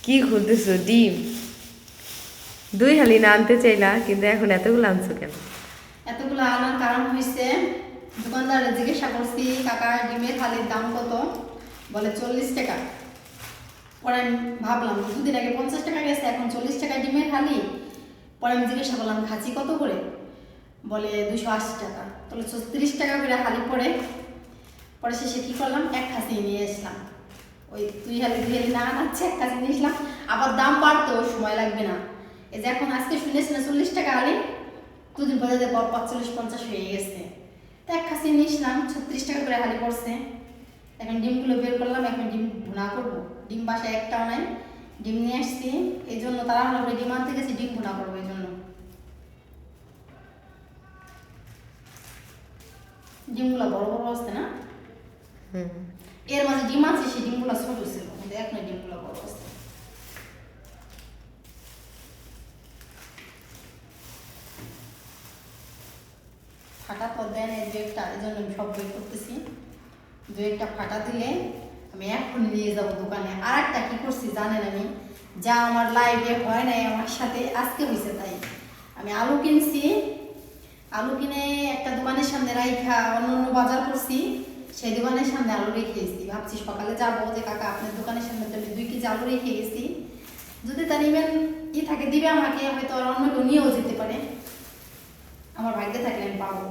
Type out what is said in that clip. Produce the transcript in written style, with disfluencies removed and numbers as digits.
কি খুলতেছো? ডিম দুই হালি না আনতে চাইলা, কিন্তু এখন এতগুলো আনছো কেন? এতগুলো আনার কারণ হয়েছে, দোকানদারে জিজ্ঞাসা করছি কাকা ডিমের হালির দাম কত, বলে 40 টাকা। পরে আমি ভাবলাম দুদিন আগে 50 টাকা গেছে, এখন 40 টাকা ডিমের হালি। পরে আমি জিজ্ঞাসা করলাম খাসি কত করে, বলে 280 টাকা। তাহলে 30 টাকা করে হালি পড়ে। পরে শেষে কী করলাম, এক খাসি নিয়ে আসলাম। ওই 2 হালি না আনাচ্ছে, এক খাসি নিয়ে আসলাম। আবার দাম বাড়তো, সময় লাগবে না। এই যে এখন আজকে শুনেছি না 40 টাকা হালি, দুদিন পরে দেখো 45-50 হয়ে গেছে। তো এক খাসি নিয়ে আসলাম, 36 টাকা করে হালি পড়ছে। এখন ডিমগুলো বের করলাম, এখন ডিম ভুনা করবো। ডিম বাসায় একটাও নাই, ডিম নিয়ে আসছি। এই জন্য তাড়াহুড়ো করে ডিম আনতে গেছি, ডিম ভুনা করবো এই জন্য। ডিমগুলো বড় বড় আসছে না, এর মাঝে ডিম আছে, সেই ডিমগুলো ছোট ছিল, কিন্তু এখন ডিমগুলো বড় আসছে। ফাটা তো দেন এই দু একটা, এই জন্য আমি সব বের করতেছি। দু একটা ফাটা দিলে আমি এখন নিয়ে যাবো দোকানে। আর একটা কি করছি জানেন, আমি যা আমার লাইফে হয় নাই আমার সাথে, আজকে হয়েছে তাই। আমি আলু কিনছি, আলু কিনে একটা দোকানের সামনে রাইখা অন্য অন্য বাজার করছি, সেই দোকানের সামনে আলু রেখে গেছি। ভাবছি সকালে যাবো, যে কাকা আপনার দোকানের সামনে তো আমি 2 কেজি আলু রেখে গেছি, যদি তা নিবেন ই থাকে দিবে আমাকে, হয়তো আর অন্য কেউ নিয়েও যেতে পারে। আমার ভাগ্যে থাকলে আমি পাবো।